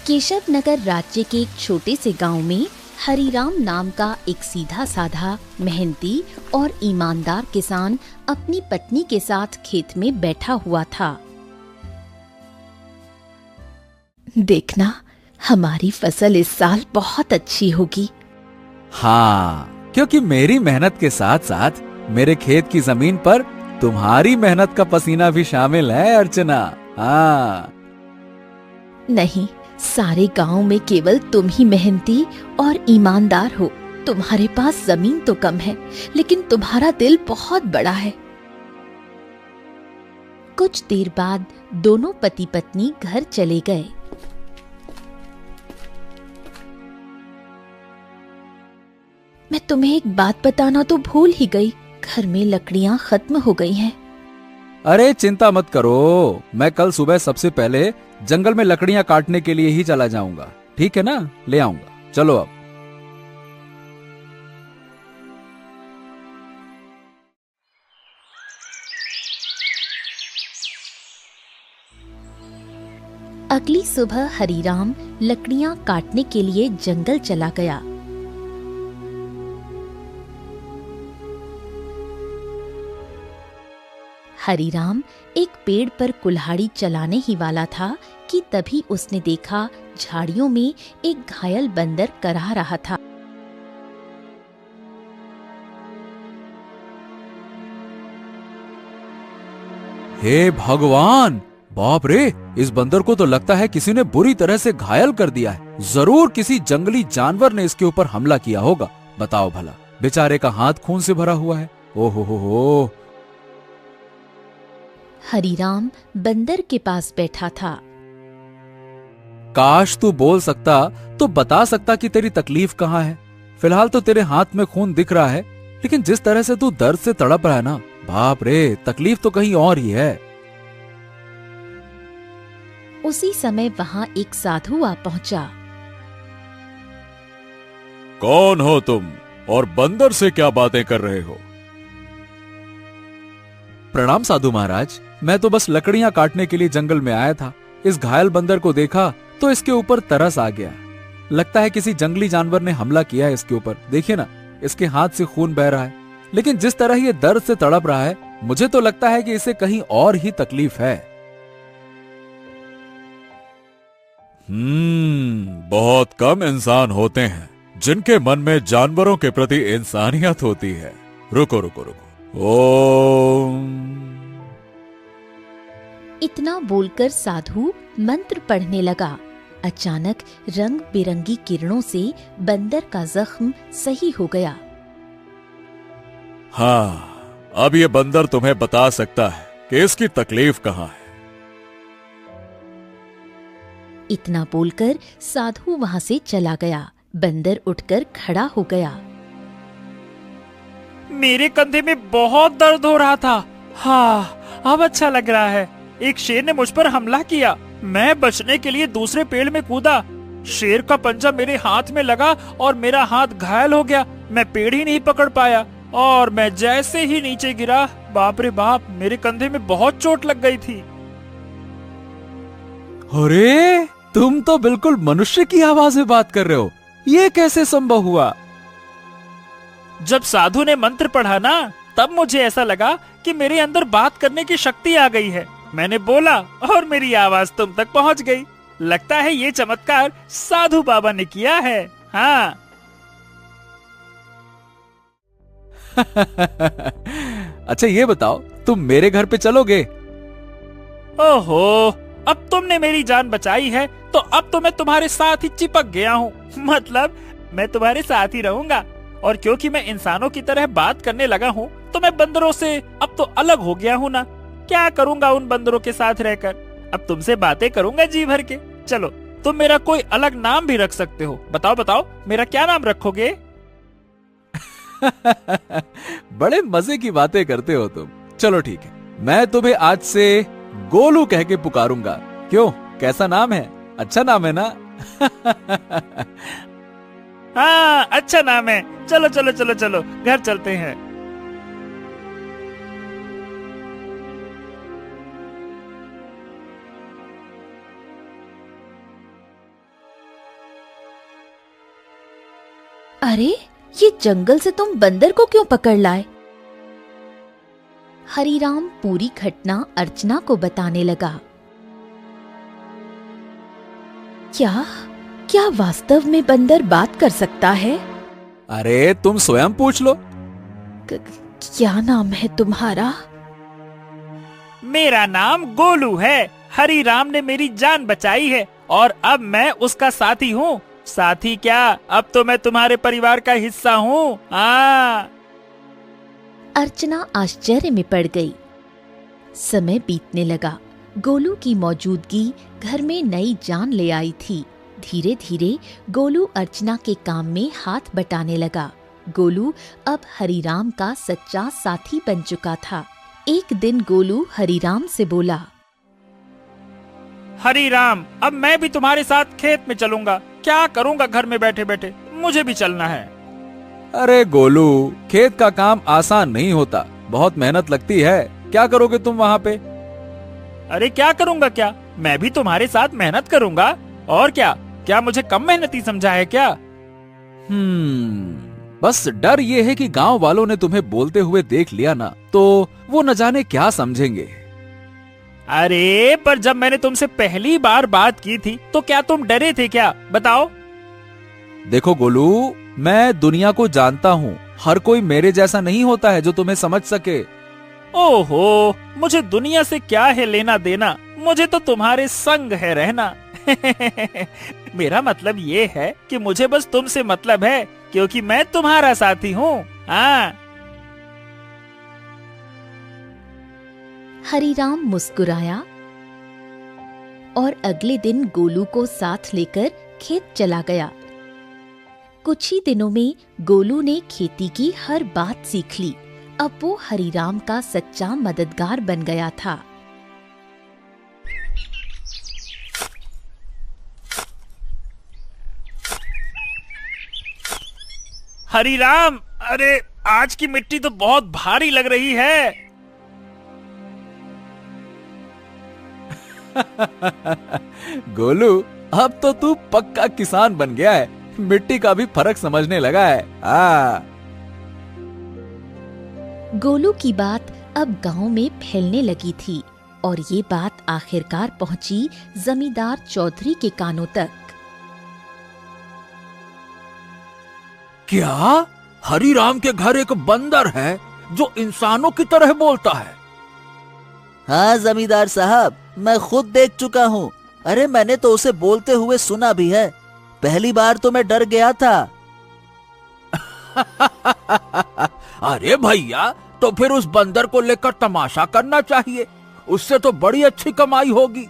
केशव नगर राज्य के एक छोटे से गांव में हरिराम नाम का एक सीधा साधा, मेहनती और ईमानदार किसान अपनी पत्नी के साथ खेत में बैठा हुआ था। देखना, हमारी फसल इस साल बहुत अच्छी होगी। हाँ, क्योंकि मेरी मेहनत के साथ साथ मेरे खेत की जमीन पर तुम्हारी मेहनत का पसीना भी शामिल है अर्चना। हाँ। नहीं, सारे गांव में केवल तुम ही मेहनती और ईमानदार हो। तुम्हारे पास जमीन तो कम है, लेकिन तुम्हारा दिल बहुत बड़ा है। कुछ देर बाद दोनों पति पत्नी घर चले गए। मैं तुम्हें एक बात बताना तो भूल ही गई, घर में लकड़ियां खत्म हो गई हैं। अरे चिंता मत करो, मैं कल सुबह सबसे पहले जंगल में लकड़ियां काटने के लिए ही चला जाऊंगा। ठीक है ना, ले आऊंगा। चलो अब। अगली सुबह हरिराम लकड़ियां काटने के लिए जंगल चला गया। हरिराम एक पेड़ पर कुल्हाड़ी चलाने ही वाला था कि तभी उसने देखा झाड़ियों में एक घायल बंदर करहा रहा था। हे भगवान, बाप रे, इस बंदर को तो लगता है किसी ने बुरी तरह से घायल कर दिया है। जरूर किसी जंगली जानवर ने इसके ऊपर हमला किया होगा। बताओ भला, बेचारे का हाथ खून से भरा हुआ है। ओहो हो। हरिराम बंदर के पास बैठा था। काश तू बोल सकता तो बता सकता कि तेरी तकलीफ कहाँ है। फिलहाल तो तेरे हाथ में खून दिख रहा है, लेकिन जिस तरह से तू दर्द से तड़प रहा है ना, बाप रे, तकलीफ तो कहीं और ही है। उसी समय वहां एक साधु आ पहुंचा। कौन हो तुम और बंदर से क्या बातें कर रहे हो? प्रणाम साधु महाराज, मैं तो बस लकड़ियां काटने के लिए जंगल में आया था। इस घायल बंदर को देखा तो इसके ऊपर तरस आ गया। लगता है किसी जंगली जानवर ने हमला किया है इसके ऊपर। देखिए ना, इसके हाथ से खून बह रहा है, लेकिन जिस तरह ये दर्द से तड़प रहा है, मुझे तो लगता है कि इसे कहीं और ही तकलीफ है। बहुत कम इंसान होते हैं जिनके मन में जानवरों के प्रति इंसानियत होती है। रुको रुको रुको। ओम। इतना बोलकर साधु मंत्र पढ़ने लगा। अचानक रंग बिरंगी किरणों से बंदर का जख्म सही हो गया। हाँ, अब ये बंदर तुम्हें बता सकता है कि इसकी तकलीफ कहाँ है। इतना बोलकर साधु वहां से चला गया। बंदर उठकर खड़ा हो गया। मेरे कंधे में बहुत दर्द हो रहा था। हाँ, अब अच्छा लग रहा है। एक शेर ने मुझ पर हमला किया। मैं बचने के लिए दूसरे पेड़ में कूदा। शेर का पंजा मेरे हाथ में लगा और मेरा हाथ घायल हो गया। मैं पेड़ ही नहीं पकड़ पाया और मैं जैसे ही नीचे गिरा, बाप रे बाप, मेरे कंधे में बहुत चोट लग गई थी। अरे, तुम तो बिल्कुल मनुष्य की आवाज में बात कर रहे हो। ये कैसे संभव हुआ? जब साधु ने मंत्र पढ़ा ना, तब मुझे ऐसा लगा कि मेरे अंदर बात करने की शक्ति आ गई है। मैंने बोला और मेरी आवाज तुम तक पहुंच गई। लगता है ये चमत्कार साधु बाबा ने किया है। हाँ। अच्छा ये बताओ, तुम मेरे घर पे चलोगे? ओहो, अब तुमने मेरी जान बचाई है तो अब तो मैं तुम्हारे साथ ही चिपक गया हूँ। मतलब मैं तुम्हारे साथ ही रहूंगा। और क्योंकि मैं इंसानों की तरह बात करने लगा हूँ, तो मैं बंदरों से अब तो अलग हो गया हूँ ना। क्या करूंगा उन बंदरों के साथ रहकर? अब तुमसे बातें करूंगा जी भर के। चलो, तुम मेरा कोई अलग नाम भी रख सकते हो। बताओ बताओ, मेरा क्या नाम रखोगे? बड़े मजे की बातें करते हो तुम। चलो ठीक है, मैं तुम्हें आज से गोलू कह के पुकारूंगा। क्यों, कैसा नाम है? अच्छा नाम है ना? हाँ, अच्छा नाम है। चलो चलो चलो चलो, घर चलते हैं। अरे, ये जंगल से तुम बंदर को क्यों पकड़ लाए? हरीराम पूरी घटना अर्चना को बताने लगा। क्या क्या वास्तव में बंदर बात कर सकता है? अरे तुम स्वयं पूछ लो। क्या नाम है तुम्हारा? मेरा नाम गोलू है। हरीराम ने मेरी जान बचाई है और अब मैं उसका साथी हूँ। साथी क्या, अब तो मैं तुम्हारे परिवार का हिस्सा हूँ। अर्चना आश्चर्य में पड़ गई। समय बीतने लगा। गोलू की मौजूदगी घर में नई जान ले आई थी। धीरे धीरे गोलू अर्चना के काम में हाथ बटाने लगा। गोलू अब हरीराम का सच्चा साथी बन चुका था। एक दिन गोलू हरीराम से बोला, हरीराम, अब मैं भी तुम्हारे साथ खेत में चलूंगा। क्या करूंगा घर में बैठे बैठे, मुझे भी चलना है। अरे गोलू, खेत का काम आसान नहीं होता, बहुत मेहनत लगती है। क्या करोगे तुम वहाँ पे? अरे क्या करूंगा क्या, मैं भी तुम्हारे साथ मेहनत करूंगा। और क्या मुझे कम मेहनती समझा है क्या? बस डर ये है कि गांव वालों ने तुम्हें बोलते हुए देख लिया ना, तो वो न जाने क्या समझेंगे। अरे पर जब मैंने तुमसे पहली बार बात की थी तो क्या तुम डरे थे क्या, बताओ? देखो गोलू, मैं दुनिया को जानता हूँ। हर कोई मेरे जैसा नहीं होता है जो तुम्हें समझ सके। ओहो, मुझे दुनिया से क्या है लेना देना, मुझे तो तुम्हारे संग है रहना। मेरा मतलब ये है कि मुझे बस तुमसे मतलब है, क्योंकि मैं तुम्हारा साथी हूँ। हरीराम मुस्कुराया और अगले दिन गोलू को साथ लेकर खेत चला गया। कुछ ही दिनों में गोलू ने खेती की हर बात सीख ली। अब वो हरीराम का सच्चा मददगार बन गया था। हरीराम, अरे आज की मिट्टी तो बहुत भारी लग रही है। गोलू, अब तो तू पक्का किसान बन गया है। मिट्टी का भी फर्क समझने लगा है। गोलू की बात अब गांव में फैलने लगी थी और ये बात आखिरकार पहुंची जमींदार चौधरी के कानों तक। क्या हरीराम के घर एक बंदर है जो इंसानों की तरह बोलता है? हाँ जमींदार साहब, मैं खुद देख चुका हूँ। अरे मैंने तो उसे बोलते हुए सुना भी है। पहली बार तो मैं डर गया था। अरे भैया, तो फिर उस बंदर को लेकर तमाशा करना चाहिए, उससे तो बड़ी अच्छी कमाई होगी।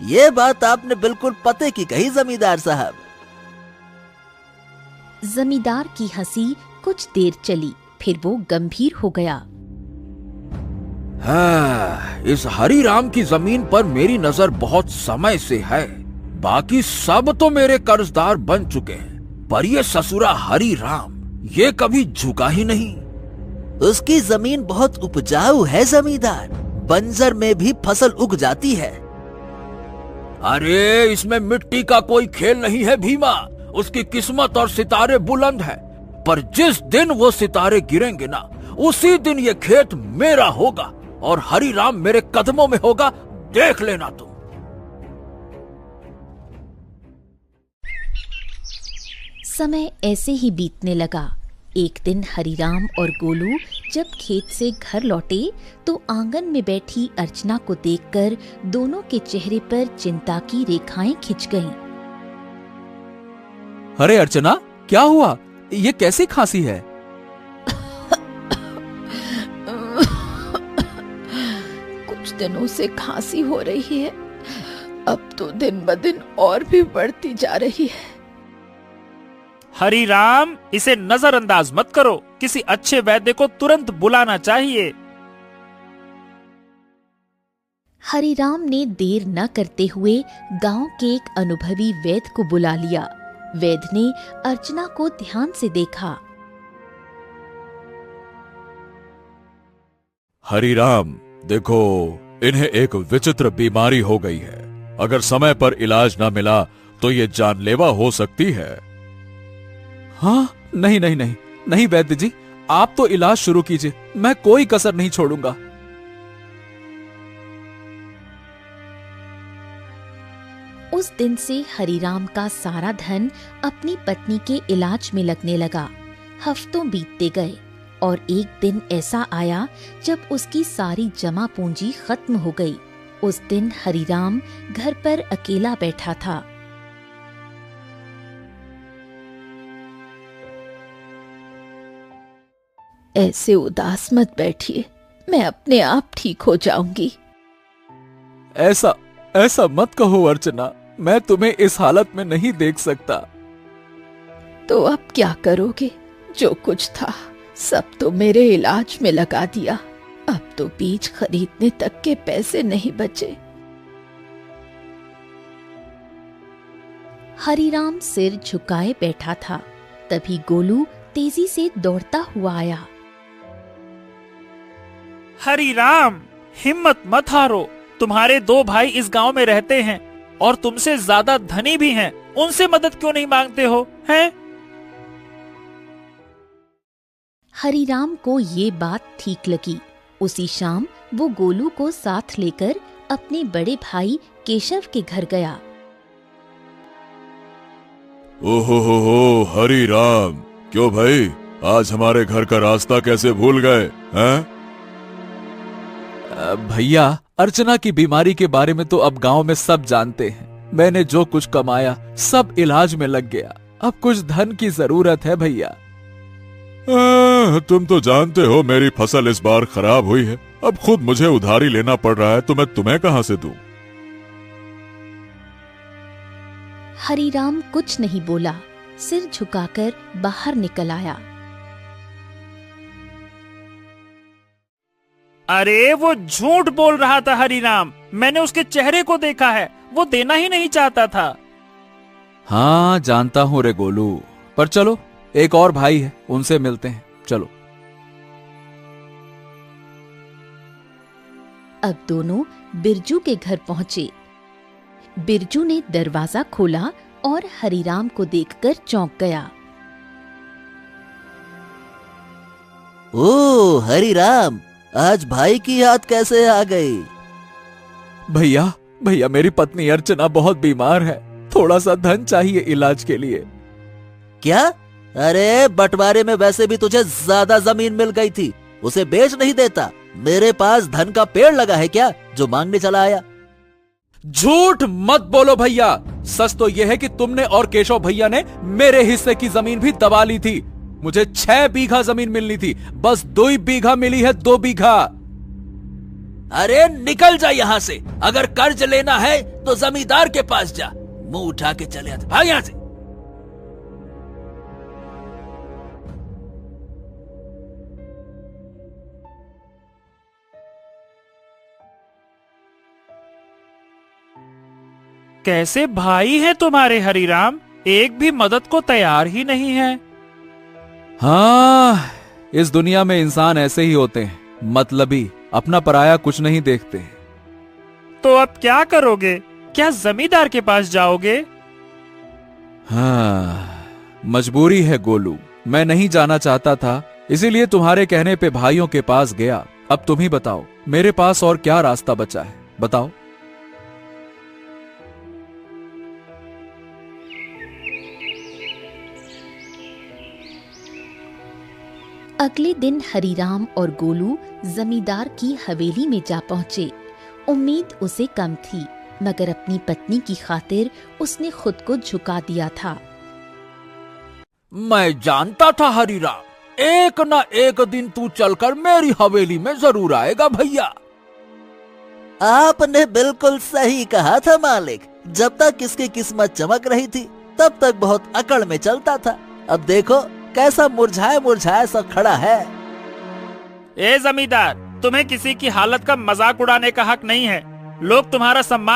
ये बात आपने बिल्कुल पते की कही जमींदार साहब। जमींदार की हंसी कुछ देर चली, फिर वो गंभीर हो गया। इस हरीराम की जमीन पर मेरी नजर बहुत समय से है। बाकी सब तो मेरे कर्जदार बन चुके हैं, पर ये ससुरा हरीराम ये कभी झुका ही नहीं। उसकी जमीन बहुत उपजाऊ है जमींदार, बंजर में भी फसल उग जाती है। अरे इसमें मिट्टी का कोई खेल नहीं है भीमा। उसकी किस्मत और सितारे बुलंद है, पर जिस दिन वो सितारे गिरेंगे ना, उसी दिन ये खेत मेरा होगा और हरीराम मेरे कदमों में होगा, देख लेना तुम। समय ऐसे ही बीतने लगा। एक दिन हरीराम और गोलू जब खेत से घर लौटे तो आंगन में बैठी अर्चना को देखकर दोनों के चेहरे पर चिंता की रेखाएं खिंच गईं। अरे अर्चना, क्या हुआ? ये कैसी खांसी है? कुछ दिनों से खांसी हो रही है, अब तो दिन ब दिन और भी बढ़ती जा रही है। हरीराम, इसे नजरअंदाज मत करो, किसी अच्छे वैद्य को तुरंत बुलाना चाहिए। हरीराम ने देर न करते हुए गांव के एक अनुभवी वैद्य को बुला लिया। वैद्य ने अर्चना को ध्यान से देखा। हरीराम, देखो, इन्हें एक विचित्र बीमारी हो गई है। अगर समय पर इलाज न मिला तो ये जानलेवा हो सकती है। हाँ, नहीं नहीं नहीं नहीं वैद्य जी, आप तो इलाज शुरू कीजिए, मैं कोई कसर नहीं छोड़ूंगा। उस दिन से हरिराम का सारा धन अपनी पत्नी के इलाज में लगने लगा। हफ्तों बीतते गए और एक दिन ऐसा आया जब उसकी सारी जमा पूंजी खत्म हो गई। उस दिन हरिराम घर पर अकेला बैठा था। ऐसे उदास मत बैठिए, मैं अपने आप ठीक हो जाऊंगी। ऐसा ऐसा मत कहो अर्चना, मैं तुम्हें इस हालत में नहीं देख सकता। तो अब क्या करोगे? जो कुछ था सब तो मेरे इलाज में लगा दिया। अब तो बीज खरीदने तक के पैसे नहीं बचे। हरिराम सिर झुकाए बैठा था। तभी गोलू तेजी से दौड़ता हुआ आया। हरिराम, हिम्मत मत हारो। तुम्हारे 2 भाई इस गांव में रहते हैं और तुमसे ज्यादा धनी भी हैं। उनसे मदद क्यों नहीं मांगते हो, हैं? हरिराम को ये बात ठीक लगी। उसी शाम वो गोलू को साथ लेकर अपने बड़े भाई केशव के घर गया। ओहो हरि राम, क्यों भाई, आज हमारे घर का रास्ता कैसे भूल गए हैं? भैया, अर्चना की बीमारी के बारे में तो अब गांव में सब जानते हैं। मैंने जो कुछ कमाया सब इलाज में लग गया। अब कुछ धन की जरूरत है भैया। तुम तो जानते हो मेरी फसल इस बार खराब हुई है। अब खुद मुझे उधारी लेना पड़ रहा है, तो मैं तुम्हें कहां से दूं? हरिराम कुछ नहीं बोला, सिर झुकाकर बाहर निकल आया। अरे वो झूठ बोल रहा था हरिराम, मैंने उसके चेहरे को देखा है, वो देना ही नहीं चाहता था। हाँ जानता हूँ रे गोलू, पर चलो एक और भाई है, उनसे मिलते हैं, चलो। अब दोनों बिरजू के घर पहुंचे। बिरजू ने दरवाजा खोला और हरिराम को देखकर चौंक गया। ओ हरिराम, आज भाई की याद कैसे आ गई? भैया भैया, मेरी पत्नी अर्चना बहुत बीमार है, थोड़ा सा धन चाहिए इलाज के लिए। क्या? अरे बंटवारे में वैसे भी तुझे ज्यादा जमीन मिल गई थी, उसे बेच नहीं देता? मेरे पास धन का पेड़ लगा है क्या जो मांगने चला आया? झूठ मत बोलो भैया, सच तो यह है कि तुमने और केशव भैया ने मेरे हिस्से की जमीन भी दबा ली थी। मुझे 6 बीघा जमीन मिलनी थी, बस 2 बीघा मिली है, 2 बीघा। अरे निकल जा यहाँ से, अगर कर्ज लेना है तो जमींदार के पास जा। मुंह उठा के चले आते, भाग यहाँ से। कैसे भाई है तुम्हारे हरिराम, एक भी मदद को तैयार ही नहीं है। हाँ, इस दुनिया में इंसान ऐसे ही होते हैं, मतलबी, अपना पराया कुछ नहीं देखते। तो अब क्या करोगे? क्या जमींदार के पास जाओगे? हाँ, मजबूरी है गोलू, मैं नहीं जाना चाहता था, इसीलिए तुम्हारे कहने पे भाइयों के पास गया। अब तुम ही बताओ, मेरे पास और क्या रास्ता बचा है, बताओ। अगले दिन हरिराम और गोलू जमींदार की हवेली में जा पहुंचे। उम्मीद उसे कम थी, मगर अपनी पत्नी की खातिर उसने खुद को झुका दिया था। मैं जानता था हरिराम, एक न एक दिन तू चलकर मेरी हवेली में जरूर आएगा भैया। आपने बिल्कुल सही कहा था मालिक, जब तक इसकी किस्मत चमक रही थी तब तक बहुत अकड़ में चलता था। अब देखो कैसा मुरझाया मुरझाया सा खड़ा है। ए जमींदार, तुम्हें किसी की हालत का मजाक उड़ाने का हक नहीं है। लोग तुम्हारा सम्मान